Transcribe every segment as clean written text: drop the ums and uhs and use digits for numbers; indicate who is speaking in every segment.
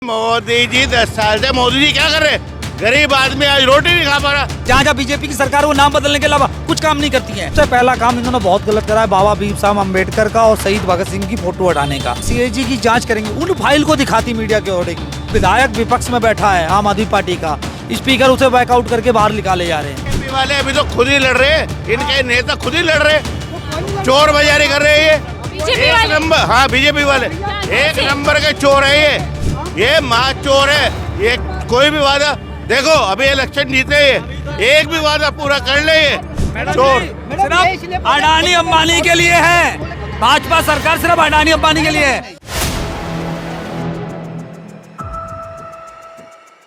Speaker 1: मोदी जी 10 साल से मोदी जी क्या कर रहे हैं? गरीब आदमी आज रोटी नहीं खा पा रहा।
Speaker 2: जहाँ जहाँ बीजेपी की सरकार वो नाम बदलने के अलावा कुछ काम नहीं करती है। सबसे पहला काम इन्होंने बहुत गलत करा है बाबा भीम साहब अम्बेडकर का और शहीद भगत सिंह की फोटो हटाने का। सीएजी की जांच करेंगे, उन फाइल को दिखाती मीडिया के ओढ़ेगी। विधायक विपक्ष में बैठा है आम आदमी पार्टी का, स्पीकर उसे बैकआउट करके बाहर निकाले जा रहे हैं।
Speaker 1: बीजेपी वाले अभी तो खुद ही लड़ रहे हैं, इनके नेता खुद ही लड़ रहे हैं, चोर बाजारी कर रहे हैं ये एक नंबर। हाँ बीजेपी वाले एक नंबर के चोर है ये महा चोर है। ये कोई भी वादा देखो, अभी इलेक्शन जीते एक भी वादा पूरा कर ले ये चोर।
Speaker 2: सिर्फ अडानी अंबानी के लिए है, भाजपा सरकार सिर्फ अडानी अंबानी के लिए है।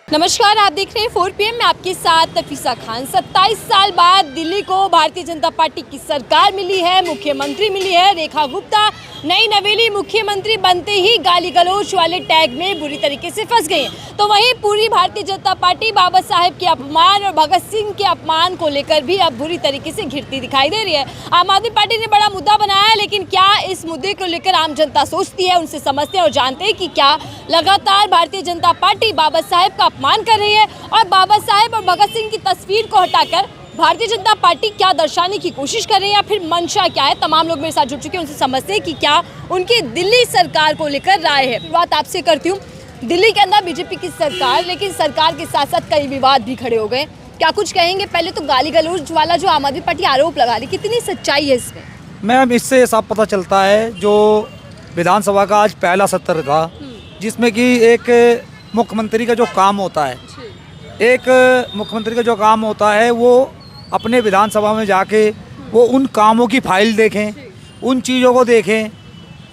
Speaker 3: नमस्कार, आप देख रहे हैं 4 PM में आपके साथ नफीसा खान। 27 साल बाद दिल्ली को भारतीय जनता पार्टी की सरकार मिली है, मुख्यमंत्री मिली है। रेखा गुप्ता नई नवेली मुख्यमंत्री बनते ही गाली गलौज वाले टैग में बुरी तरीके से फंस गए हैं। तो वहीं पूरी भारतीय जनता पार्टी बाबा साहेब के अपमान और भगत सिंह के अपमान को लेकर भी अब बुरी तरीके से घिरती दिखाई दे रही है। आम आदमी पार्टी ने बड़ा मुद्दा बनाया है, लेकिन क्या इस मुद्दे को लेकर आम जनता सोचती है? उनसे समझते हैं और जानते हैं कि क्या लगातार भारतीय जनता पार्टी बाबा साहेब का अपमान कर रही है और बाबा साहेब और भगत सिंह की तस्वीर को हटाकर भारतीय जनता पार्टी क्या दर्शाने की कोशिश कर रही है या फिर मंशा क्या है। तमाम लोग मेरे साथ जुड़ चुके हैं, उनसे समझते हैं कि क्या उनकी दिल्ली सरकार को लेकर राय है। बात आपसे करती हूँ, दिल्ली के अंदर बीजेपी की सरकार, लेकिन सरकार के साथ साथ कई विवाद भी खड़े हो गए। क्या कुछ कहेंगे? पहले तो गाली गलौज वाला जो आम आदमी पार्टी आरोप लगा रही, कितनी सच्चाई है इसमें?
Speaker 2: मैम, इससे साफ पता चलता है जो विधानसभा का आज पहला सत्र था, जिसमें कि एक मुख्यमंत्री का जो काम होता है, वो अपने विधानसभा में जाके वो उन कामों की फाइल देखें, उन चीज़ों को देखें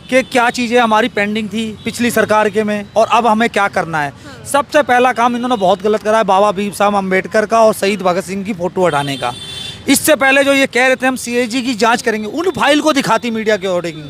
Speaker 2: कि क्या चीज़ें हमारी पेंडिंग थी पिछली सरकार के में और अब हमें क्या करना है। सबसे पहला काम इन्होंने बहुत गलत करा है बाबा भीम साहब अम्बेडकर का और शहीद भगत सिंह की फ़ोटो हटाने का। इससे पहले जो ये कह रहे थे हम सीएजी की जांच करेंगे, उन फाइल को दिखाती मीडिया के ओढ़ेगी।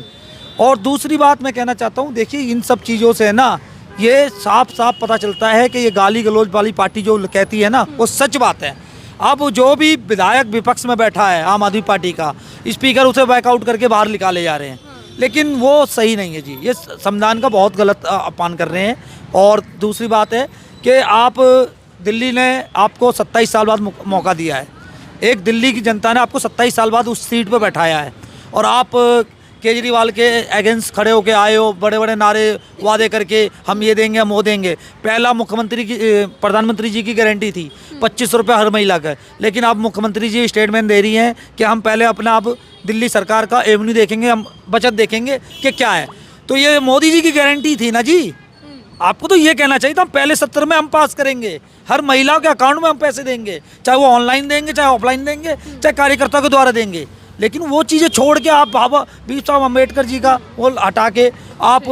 Speaker 2: और दूसरी बात मैं कहना चाहता हूँ, देखिए इन सब चीज़ों से ना ये साफ साफ पता चलता है कि ये गाली गलौज वाली पार्टी जो कहती है ना, वो सच बात है। अब जो भी विधायक विपक्ष में बैठा है आम आदमी पार्टी का, स्पीकर उसे बैकआउट करके बाहर निकाले जा रहे हैं, लेकिन वो सही नहीं है जी। ये संविधान का बहुत गलत अपमान कर रहे हैं। और दूसरी बात है कि आप दिल्ली ने आपको 27 साल बाद मौका दिया है, एक दिल्ली की जनता ने आपको 27 साल बाद उस सीट पर बैठाया है और आप केजरीवाल के अगेंस्ट खड़े होके आए हो, बड़े बड़े नारे वादे करके हम ये देंगे हम वो देंगे। पहला मुख्यमंत्री की प्रधानमंत्री जी की गारंटी थी 2500 रुपये हर महिला का, लेकिन अब मुख्यमंत्री जी स्टेटमेंट दे रही हैं कि हम पहले अपना अब दिल्ली सरकार का एवेन्यू देखेंगे, हम बचत देखेंगे कि क्या है। तो ये मोदी जी की गारंटी थी ना जी, आपको तो ये कहना चाहिए था पहले सत्र में हम पास करेंगे, हर महिला के अकाउंट में हम पैसे देंगे, चाहे वो ऑनलाइन देंगे, चाहे ऑफलाइन देंगे, चाहे कार्यकर्ता के द्वारा देंगे। लेकिन वो चीज़ें छोड़ के आप बाबा भीम साहब अम्बेडकर जी का वो हटा के, आप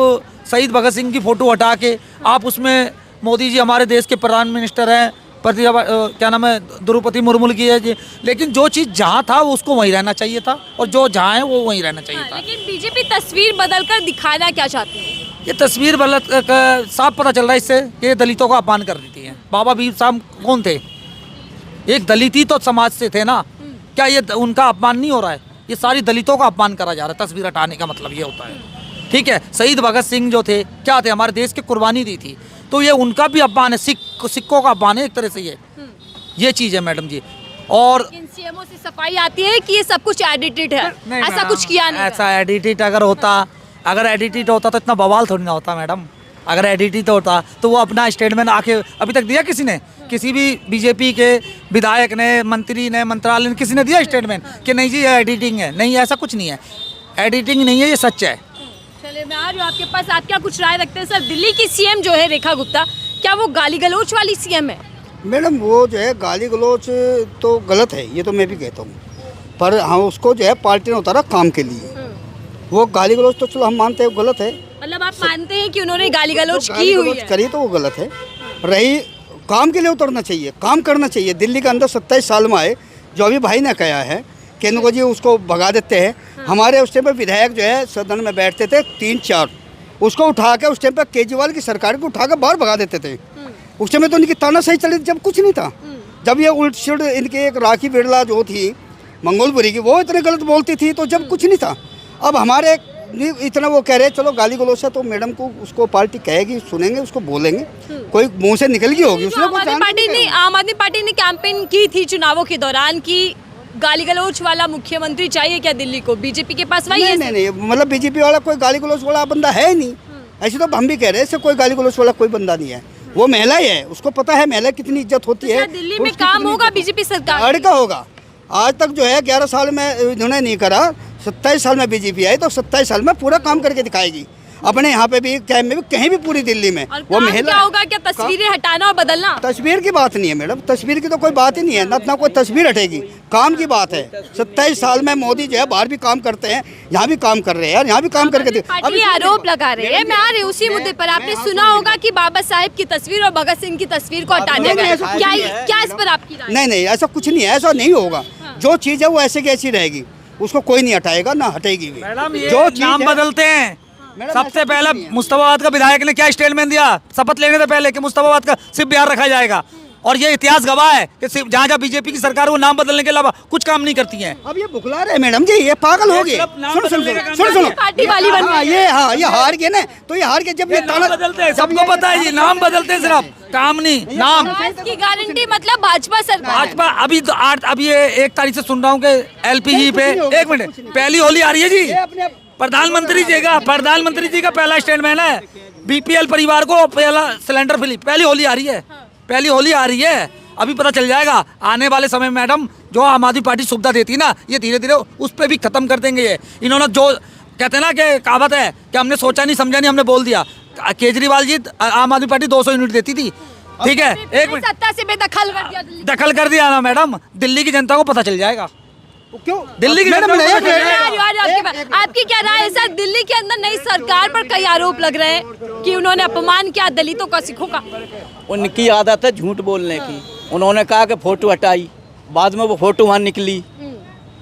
Speaker 2: शहीद भगत सिंह की फ़ोटो हटा के, आप उसमें मोदी जी हमारे देश के प्रधान मिनिस्टर हैं, क्या नाम है, द्रौपदी मुर्मू की है जी। लेकिन जो चीज़ जहाँ था वो उसको वहीं रहना चाहिए था और जो जहाँ है वो वहीं रहना चाहिए था।
Speaker 3: लेकिन बीजेपी तस्वीर बदल कर दिखाना क्या चाहती है?
Speaker 2: ये तस्वीर साफ पता चल रहा है इससे कि ये दलितों का अपमान कर देती है। बाबा भीम साहब कौन थे? एक दलित ही तो समाज से थे ना। क्या ये उनका अपमान नहीं हो रहा है? ये सारी दलितों का अपमान करा जा रहा है। तस्वीर हटाने का मतलब ये होता है, ठीक है। शहीद भगत सिंह जो थे क्या थे? हमारे देश की कुर्बानी दी थी, तो ये उनका भी अपमान है, सिक्कों का अपमान है एक तरह से ये चीज़ है मैडम जी। और
Speaker 3: इन सीएमओ से सफाई आती है कि ये सब कुछ एडिटेड है, ऐसा कुछ किया नहीं।
Speaker 2: ऐसा एडिटेड अगर एडिटेड होता तो इतना बवाल थोड़ी ना होता मैडम। अगर एडिटेड होता तो वो अपना स्टेटमेंट आके अभी तक दिया किसी ने? किसी भी बीजेपी के विधायक ने, मंत्री ने, मंत्रालय ने, किसी ने दिया स्टेटमेंट कि नहीं जी ये एडिटिंग है? नहीं, ऐसा कुछ नहीं है, एडिटिंग नहीं है, ये सच है।
Speaker 3: चलिए मैं आ रही हूँ आपके पास, आप क्या कुछ राय रखते हैं? सर, दिल्ली की सीएम जो है रेखा गुप्ता, क्या वो गाली गलौज वाली सीएम है?
Speaker 4: मैडम, वो जो है गाली गलौज तो गलत है, ये तो मैं भी कहता हूँ, पर हाँ उसको जो है पार्टी ने उतारा काम के लिए। वो गाली गलौज तो चलो हम मानते हैं गलत है।
Speaker 3: मतलब आप मानते हैं कि उन्होंने गाली गलौज की हुई है?
Speaker 4: करी तो वो गलत है। रही काम के लिए उतरना चाहिए, काम करना चाहिए। दिल्ली के अंदर 27 साल में आए, जो अभी भाई ने कहा है कि इनको जी उसको भगा देते हैं। हमारे उस टाइम पर विधायक जो है सदन में बैठते थे 3-4, उसको उठा के उस टाइम पर केजरीवाल की सरकार को उठा के बाहर भगा देते थे। उस टाइम में तो इनकी तानाशाही चली जब कुछ नहीं था। जब ये उल्ट सिल्ट इनके एक राखी बिरला जो थी मंगोलपुरी की, वो इतने गलत बोलती थी तो जब कुछ नहीं था। अब हमारे नहीं, इतना वो कह रहे हैं, चलो गाली गलौज है तो मैडम को उसको पार्टी कहेगी, सुनेंगे, उसको बोलेंगे, कोई मुंह से निकल गई होगी उसने
Speaker 3: आम आदमी पार्टी ने कैंपेन की थी चुनावों के दौरान की गाली गलौज वाला मुख्यमंत्री चाहिए क्या दिल्ली को, बीजेपी के पास वही है।
Speaker 4: नहीं, मतलब बीजेपी वाला कोई गाली गलौज वाला बंदा है ही नहीं। ऐसे तो हम भी कह रहे हैं, ऐसे कोई गाली गलौज वाला कोई बंदा नहीं है, वो महिला ही है, उसको पता है महिला कितनी इज्जत होती है।
Speaker 3: दिल्ली में काम होगा बीजेपी सरकार
Speaker 4: का होगा। आज तक जो है 11 साल में इन्होंने नहीं करा, 27 साल में बीजेपी आई तो 27 साल में पूरा काम करके दिखाएगी, अपने यहाँ पे भी क्या में भी कहीं भी पूरी दिल्ली में।
Speaker 3: और वो महिला क्या होगा, क्या तस्वीरें हटाना और बदलना?
Speaker 4: तस्वीर की बात नहीं है मैडम, तस्वीर की तो कोई बात ही नहीं है, ना कोई तस्वीर हटेगी, काम की बात है। 27 साल में मोदी जो है बाहर भी काम करते हैं, यहाँ भी काम कर रहे हैं, यहाँ भी काम करके
Speaker 3: अभी आरोप लगा रहे हैं। मैं आ रही उसी मुद्दे पर, आपने सुना होगा कि बाबा साहेब की तस्वीर और भगत सिंह की तस्वीर को हटा दिया गया, क्या इस पर आपकी राय?
Speaker 4: नहीं, ऐसा कुछ नहीं है, ऐसा नहीं होगा। जो चीज़ है वो ऐसे की ऐसी रहेगी, उसको कोई नहीं हटाएगा ना हटेगी भी।
Speaker 2: जो नाम बदलते हैं, सबसे पहले मुस्तफाबाद का विधायक ने क्या स्टेटमेंट दिया शपथ लेने से पहले कि मुस्तफाबाद का सिर्फ बिहार रखा जाएगा, और ये इतिहास गवाह है कि सिर्फ जहाँ बीजेपी की सरकार वो नाम बदलने के अलावा कुछ काम नहीं करती है।
Speaker 4: अब ये बुखला रहे मैडम जी, ये पागल हो गए। सुनो
Speaker 3: पार्टी वाली बन
Speaker 4: ये हार गए ना, तो ये हार के जब ये ताना
Speaker 2: बदलते हैं, सबको पता है, ये नाम बदलते हैं, सिर्फ काम नहीं नाम
Speaker 3: की गारंटी मतलब भाजपा सरकार।
Speaker 2: भाजपा अभी ये 1 तारीख से सुन रहा हूँ कि LPG पे 1 मिनट पहली होली आ रही है जी, प्रधानमंत्री जी का पहला स्टेटमेंट है, BPL परिवार को पहला सिलेंडर फ्री, पहली होली आ रही है, अभी पता चल जाएगा आने वाले समय में। मैडम जो आम आदमी पार्टी सुविधा देती है ना, ये धीरे धीरे उस पर भी खत्म कर देंगे। ये इन्होंने जो कहते हैं ना कि कहावत है कि हमने सोचा नहीं समझा नहीं, हमने बोल दिया। केजरीवाल जी आम आदमी पार्टी 200 यूनिट देती थी, ठीक है, 1 मिनट
Speaker 3: सत्ता से बेदखल
Speaker 2: कर दिया ना मैडम, दिल्ली की जनता को पता चल जाएगा।
Speaker 4: क्यों
Speaker 2: दिल्ली की
Speaker 3: आपकी क्या राय है सर? दिल्ली के अंदर नई सरकार पर कई आरोप लग रहे हैं कि उन्होंने अपमान किया दलितों का, सिखों का।
Speaker 5: उनकी आदत है झूठ बोलने की। उन्होंने कहा कि फोटो हटाई, बाद में वो फोटो वहाँ निकली,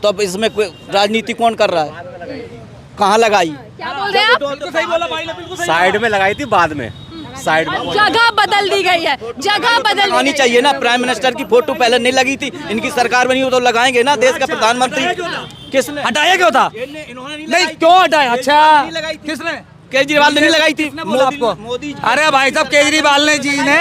Speaker 5: तो अब इसमें राजनीति कौन कर रहा है? कहाँ लगाई?
Speaker 3: क्या बोल रहे हैं आप?
Speaker 6: साइड में लगाई थी, बाद में साइड में
Speaker 3: जगह बदल दी गई है, जगह बदल
Speaker 5: आनी चाहिए ना। प्राइम मिनिस्टर की फोटो पहले नहीं लगी थी, इनकी सरकार बनी हो तो लगाएंगे ना। देश का प्रधानमंत्री किसने
Speaker 2: हटाया? क्यों था? नहीं क्यों हटाया? अच्छा किसने?
Speaker 5: केजरीवाल ने नहीं लगाई थी
Speaker 2: आपको? अरे भाई साहब केजरीवाल ने जी ने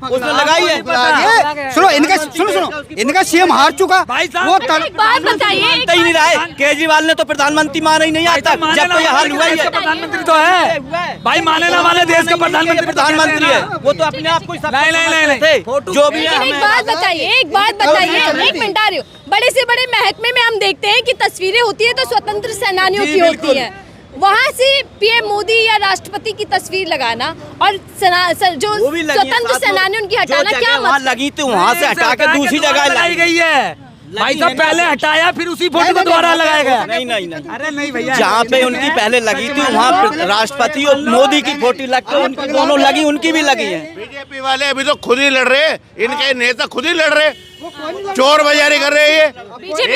Speaker 5: उसने लगाई है।
Speaker 4: सुनो इनका CM हार चुका
Speaker 2: भाई साहब,
Speaker 4: वो
Speaker 3: एक बात बताइए,
Speaker 5: ही नहीं रहा है। केजरीवाल ने तो प्रधानमंत्री माना ही नहीं आता, जब तो ये हाल हुआ ही है।
Speaker 2: प्रधानमंत्री तो है भाई, माने ना माने देश का प्रधानमंत्री है
Speaker 5: वो तो अपने आप को
Speaker 2: नहीं
Speaker 5: जो भी है।
Speaker 3: एक बात बताइए, एक मिनट आ रही हो। बड़े से बड़े महकमे में हम देखते हैं कि तस्वीरें होती है तो स्वतंत्र सेनानियों की होती है, वहाँ से PM मोदी या राष्ट्रपति की तस्वीर लगाना और जो स्वतंत्र सेनानी उनकी हटाना, क्या
Speaker 5: वहाँ लगी थी वहाँ से हटा के दूसरी जगह
Speaker 2: लगाई गई है। भाई साहब पहले हटाया फिर उसी फोटो को दोबारा लगाया गया।
Speaker 5: नहीं
Speaker 2: अरे नहीं भैया,
Speaker 5: जहाँ पे उनकी पहले लगी थी वहाँ राष्ट्रपति और मोदी की फोटो लग के उनकी दोनों लगी, उनकी भी लगी है।
Speaker 1: बीजेपी वाले अभी तो खुद ही लड़ रहे हैं, इनके नेता खुद ही लड़ रहे हैं, चोर बाजारी कर रहे हैं ये।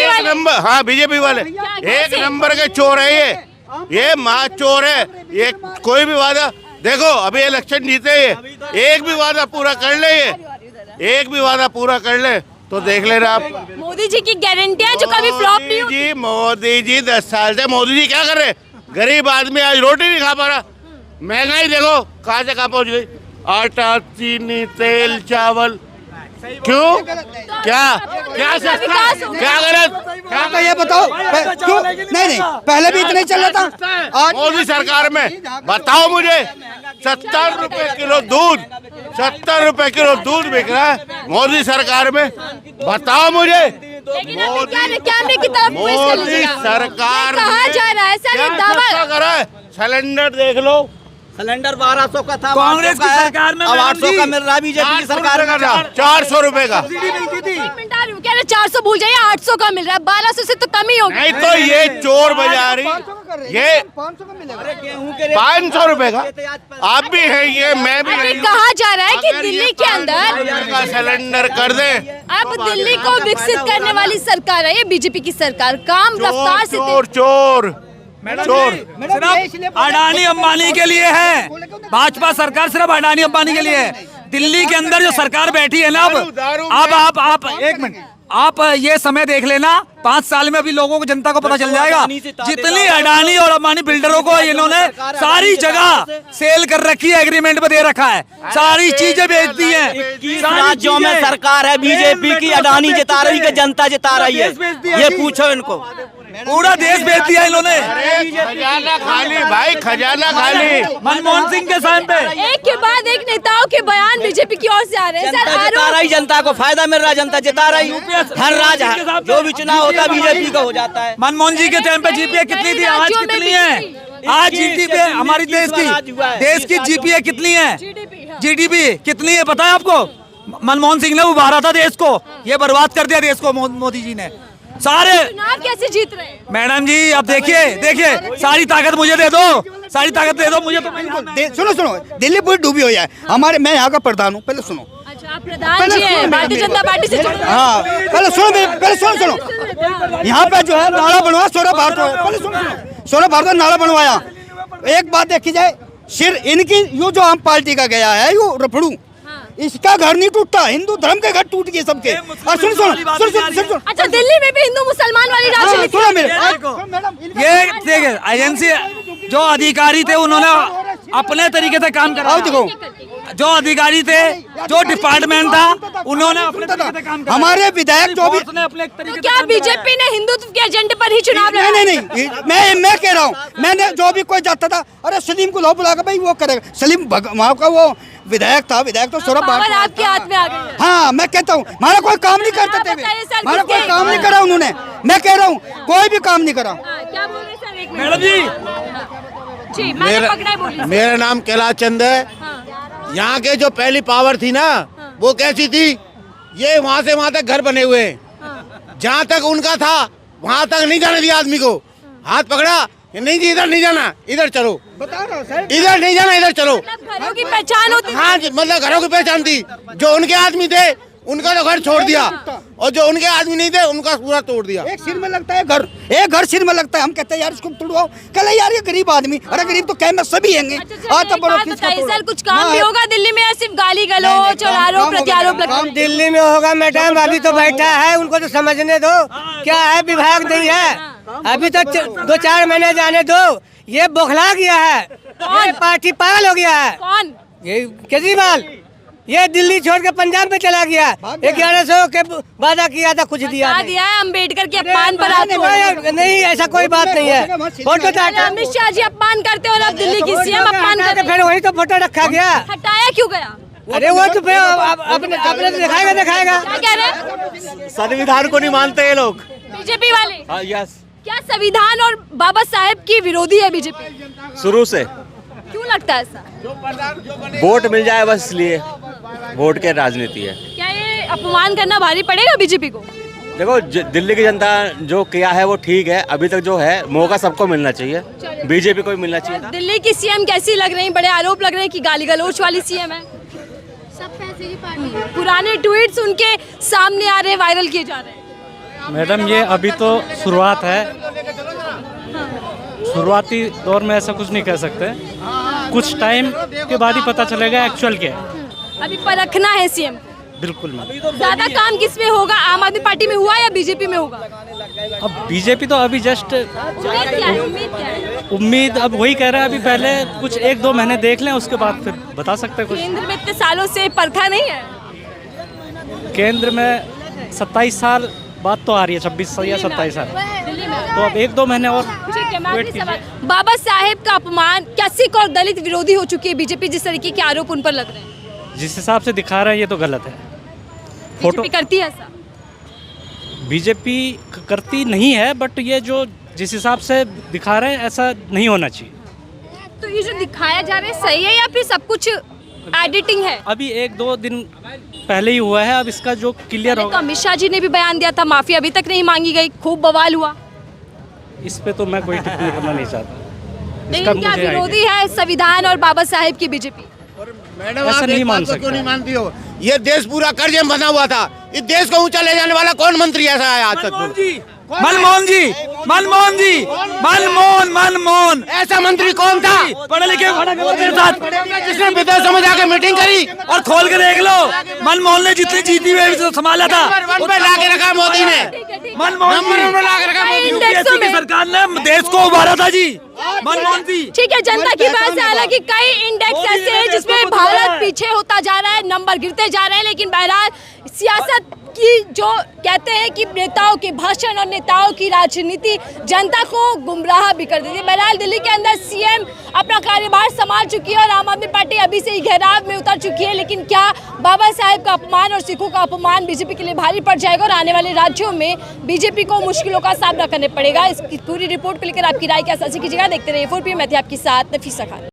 Speaker 1: एक नंबर, हाँ बीजेपी वाले 1 नंबर के चोर है ये महा चोर है ये। कोई भी वादा देखो, अभी इलेक्शन जीते ये, एक भी वादा पूरा कर ले, ये एक भी वादा पूरा कर ले तो देख लेना आप।
Speaker 3: मोदी जी की गारंटियां जो कभी फ्लॉप नहीं हुई।
Speaker 1: मोदी जी 10 साल से मोदी जी क्या कर रहे? गरीब आदमी आज रोटी नहीं खा पा रहा। महंगाई देखो कहाँ से कहाँ पहुँच गई, आटा चीनी तेल चावल। क्यों? क्या सस्ता, क्या गलत,
Speaker 4: क्या ये बताओ क्यों? नहीं पहले भी इतना ही चल रहा था।
Speaker 1: आज मोदी सरकार में बताओ मुझे 70 रुपए किलो दूध, 70 रुपए किलो दूध बिक रहा है मोदी सरकार में, बताओ मुझे।
Speaker 3: कैमरे की तरफ
Speaker 1: मोदी सरकार
Speaker 3: कहा जा रहा है सर, दावा
Speaker 1: करा है। सिलेंडर देख लो,
Speaker 5: सिलेंडर 1200 का था,
Speaker 2: कांग्रेस की सरकार में
Speaker 5: अब 800 का मिल रहा। बीजेपी की सरकार
Speaker 1: का था 400 रुपए का।
Speaker 3: 400 भूल जाइए, 800 का मिल रहा है, 1200 से तो कम ही होगा।
Speaker 1: नहीं तो ये चोर बाजारी, ये 500 रुपए का आप भी है, ये मैं भी
Speaker 3: अरे
Speaker 1: नहीं।
Speaker 3: कहा जा रहा है कि दिल्ली के अंदर
Speaker 1: का सिलेंडर कर दे।
Speaker 3: अब दिल्ली को विकसित करने वाली सरकार है ये बीजेपी की सरकार, काम रफ्तार से
Speaker 1: चोर चोर चोर
Speaker 2: सिर्फ अडानी अंबानी के लिए है। भाजपा सरकार सिर्फ अडानी अंबानी के लिए है। दिल्ली के अंदर जो सरकार बैठी है ना, अब आप 1 मिनट, आप ये समय देख लेना, 5 साल में अभी लोगों को, जनता को पता चल जाएगा। जितनी अडानी और अंबानी बिल्डरों को इन्होंने सारी जगह सेल कर रखी है, एग्रीमेंट में दे रखा है, सारी चीजें बेच दी हैं।
Speaker 5: राज्यों में सरकार है बीजेपी की, अडानी जिता रही है, जनता जिता रही है, ये पूछो इनको।
Speaker 2: पूरा देश बेच दिया इन्होंने।
Speaker 1: खजाना खाली भाई, खजाना खाली।
Speaker 2: मनमोहन सिंह के साथ पे
Speaker 3: एक के बाद एक नेताओं के बयान बीजेपी की ओर से आ रहे हैं।
Speaker 5: जनता जिता रही, जनता को फायदा मिल रहा है, जनता जिता रही। हर राज्य जो भी चुनाव होता है बीजेपी का हो जाता है।
Speaker 2: मनमोहन जी के टाइम पे जीपीए कितनी थी, आज कितनी है? आज जीडीपी हमारी देश की जीपीए कितनी है? जीडीपी कितनी है पता है आपको? मनमोहन सिंह ने उभारा था देश को, ये बर्बाद कर दिया देश को मोदी जी ने। सारे
Speaker 3: चुनाव कैसे जीत रहे हैं?
Speaker 2: मैडम जी अब देखिए सारी ताकत मुझे दे दो, सारी ताकत दे दो मुझे तो।
Speaker 4: सुनो, दिल्ली पूरी डूबी हो जाए हमारे, मैं यहाँ का प्रधान हूँ, पहले सुनो।
Speaker 3: अच्छा, आप प्रधान जी हैं भारतीय जनता पार्टी से जुड़े हैं।
Speaker 4: हाँ पहले सुनो, यहाँ पे जो है नाला बनवाया 16 भारत, पहले सुनो 16 भारत में नाला बनवाया। एक बात देखी जाए, सिर इनकी यो जो आम पार्टी का गया है यो रफड़ू, इसका घर नहीं टूटता, हिंदू धर्म के घर टूट गए सबके। और सुन।
Speaker 3: अच्छा, दिल्ली में भी हिंदू मुसलमान वाली राजनीति।
Speaker 4: सुनो मेरे,
Speaker 2: ये देखिए एजेंसी जो अधिकारी थे उन्होंने अपने तरीके से काम करा।
Speaker 4: देखो
Speaker 2: जो अधिकारी थे, जो डिपार्टमेंट था, उन्होंने अपने तरीके से काम करा।
Speaker 4: हमारे विधायक जो भी
Speaker 2: अपने
Speaker 3: तो क्या बीजेपी ने हिंदुत्व के एजेंडे पर ही चुनाव लड़ा?
Speaker 4: नहीं, मैं कह रहा हूँ, मैंने जो भी कोई जाता था, अरे सलीम को लो बुला के भाई वो करेगा। सलीम वहाँ का वो विधायक तो सौरभ
Speaker 3: पावर आपके हाथ में आ गई है।
Speaker 4: हाँ मैं कहता हूँ, हमारा कोई काम नहीं करते थे, हमारा कोई काम नहीं करा उन्होंने। मैं कह रहा हूँ कोई भी काम नहीं करा।
Speaker 3: क्या बोल रहे सर? एक मिनट
Speaker 2: मैडम जी,
Speaker 3: मैंने पकड़ा है, बोलिए।
Speaker 1: मेरा नाम कैलाश चंद है। यहाँ के जो पहली पावर थी ना, वो कैसी थी, ये वहाँ से वहाँ तक घर बने हुए हैं। जहाँ तक उनका था वहाँ तक नहीं जाने दिया आदमी को। हाथ पकड़ा, नहीं जी इधर नहीं जाना, इधर चलो,
Speaker 4: बता रहा हूँ सर,
Speaker 1: इधर नहीं जाना, इधर चलो।
Speaker 3: घरों की पहचान होती है।
Speaker 1: हाँ मतलब घरों की पहचान थी। जो उनके आदमी थे उनका तो घर छोड़ दिया, और जो उनके आदमी नहीं थे उनका पूरा तोड़ दिया।
Speaker 4: एक सिर में लगता है घर, एक घर सिर में लगता है। हम कहते हैं यार इसको तोड़वाओ, कहले यार ये गरीब आदमी, अरे गरीब तो क्या में सभी हैंगे।
Speaker 3: सर कुछ काम भी होगा दिल्ली में या सिर्फ गाली गलौज और आरोप प्रत्यारोप लगता है?
Speaker 7: दिल्ली में होगा मैडम, अभी तो बैठा है, उनको तो समझने दो क्या है, विभाग नहीं है अभी तो 2-4 महीने जाने दो। ये बौखला गया है, ये पार्टी पागल हो गया है।
Speaker 3: कौन?
Speaker 7: ये केजरीवाल, ये दिल्ली छोड़ के पंजाब में चला गया। 1100 के वादा किया था, कुछ दिया
Speaker 3: बता दिया है अम्बेडकर के अपमान पर आप
Speaker 7: नहीं, ऐसा कोई बात नहीं है। फोटो
Speaker 3: अमित शाह जी अपमान करते और अब दिल्ली की सीएम अपमान करते,
Speaker 7: फिर वही तो फोटो रखा गया।
Speaker 3: हटाया क्यों गया?
Speaker 7: अरे वो तो अपने तो दिखाएगा।
Speaker 3: क्या कह रहे हैं?
Speaker 6: संविधान को नहीं मानते ये लोग।
Speaker 3: बीजेपी वाले?
Speaker 6: हाँ यस,
Speaker 3: क्या संविधान और बाबा साहेब की विरोधी है बीजेपी?
Speaker 6: शुरू से।
Speaker 3: क्यों लगता है ऐसा?
Speaker 6: वोट मिल जाए बस, इसलिए वोट के राजनीति है।
Speaker 3: क्या ये अपमान करना भारी पड़ेगा बीजेपी को?
Speaker 6: देखो दिल्ली की जनता जो किया है वो ठीक है, अभी तक जो है मौका सबको मिलना चाहिए, बीजेपी को भी मिलना चाहिए था।
Speaker 3: दिल्ली की सीएम कैसी लग रही? बड़े आरोप लग रहे हैं कि गाली गलौज वाली सीएम है।
Speaker 8: सब पैसे की पार्टी।
Speaker 3: पुराने ट्वीट्स उनके सामने आ रहे हैं, वायरल किए जा रहे हैं।
Speaker 9: मैडम ये अभी तो शुरुआत है, शुरुआती दौर में ऐसा कुछ नहीं कह सकते, कुछ टाइम के बाद ही पता चलेगा एक्चुअल क्या है।
Speaker 3: अभी परखना है सीएम।
Speaker 9: बिल्कुल मैम।
Speaker 3: ज्यादा काम किस में होगा, आम आदमी पार्टी में हुआ या बीजेपी में होगा?
Speaker 9: अब बीजेपी तो अभी जस्ट
Speaker 3: उम्मीद क्या है? उम्मीद क्या है?
Speaker 9: उम्मीद अब वही कह रहा है, अभी पहले कुछ 1-2 महीने देख लें, उसके बाद फिर बता सकते हैं कुछ।
Speaker 3: केंद्र में इतने सालों से परखा नहीं है।
Speaker 9: केंद्र में 27 साल बात तो आ रही है, 26 या 27 साल,
Speaker 3: दिल्ली में
Speaker 9: तो अब 1-2 महीने और
Speaker 3: ठीक है। मैं
Speaker 9: वेट
Speaker 3: आखिरी
Speaker 9: कीजिए।
Speaker 3: सवाल, बाबा साहेब का अपमान क्या सिख और दलित विरोधी हो चुकी है बीजेपी? जिस तरीके के आरोप उन पर लग रहे हैं,
Speaker 9: जिस हिसाब से दिखा रहे हैं ये तो गलत है।
Speaker 3: बीजेपी करती है ऐसा?
Speaker 9: बीजेपी करती नहीं है, बट ये जो जिस हिसाब से दिखा रहे हैं ऐसा नहीं होना चाहिए।
Speaker 3: तो ये जो दिखाया जा रहा है सही है या फिर सब कुछ एडिटिंग है?
Speaker 9: अभी 1-2 दिन पहले ही हुआ है, अब इसका जो क्लियर
Speaker 3: तो
Speaker 9: होगा।
Speaker 3: अमित शाह जी ने भी बयान दिया था, माफी अभी तक नहीं मांगी गई, खूब बवाल हुआ।
Speaker 9: इस पे तो मैं कोई टिप्पणी करना नहीं चाहता।
Speaker 3: लेकिन क्या
Speaker 9: मुझे
Speaker 3: विरोधी है संविधान और बाबा साहेब की बीजेपी?
Speaker 1: मैडम
Speaker 9: ऐसा
Speaker 1: आप
Speaker 9: नहीं
Speaker 1: एक
Speaker 9: मान
Speaker 1: बात को
Speaker 9: सकते।
Speaker 1: क्यों नहीं मानती हो? ये देश पूरा कर्ज में बना हुआ था, इस देश को ऊंचा ले जाने वाला कौन मंत्री ऐसा है आज तक?
Speaker 2: मनमोहन जी, मनमोहन जी, मनमोहन
Speaker 1: ऐसा मंत्री कौन था
Speaker 2: पढ़े लिखे मेरे साथ
Speaker 1: जिसने विदेशों में जाके मीटिंग करी?
Speaker 2: और खोल के देख लो, मनमोहन ने जितनी जीती हुई संभाला था।
Speaker 1: नंबर 1 पे ला के रखा मोदी ने,
Speaker 2: मनमोहन
Speaker 1: नंबर 1 पे ला के रखा मोदी।
Speaker 2: यूपीएससी की सरकार ने देश को उभारा था जी, मनमोहन जी।
Speaker 3: ठीक है, जनता की बात है। हालांकि कई इंडेक्स ऐसे हैं जिसमें भारत पीछे होता जा रहा है, नंबर गिरते जा रहे हैं, लेकिन बहरहाल सियासत की जो कहते हैं कि नेताओं के भाषण और नेताओं की राजनीति जनता को गुमराह भी कर देती है। बहरहाल दिल्ली के अंदर सीएम अपना कार्यभार संभाल चुकी है और आम आदमी पार्टी अभी से ही घेराव में उतर चुकी है, लेकिन क्या बाबा साहेब का अपमान और सिखों का अपमान बीजेपी के लिए भारी पड़ जाएगा और आने वाले राज्यों में बीजेपी को मुश्किलों का सामना करना पड़ेगा? इसकी पूरी रिपोर्ट को लेकर आपकी राय क्या साझा कीजिएगा। देखते रहिए 4PM, मैं थी आपके साथ नफीसा खान।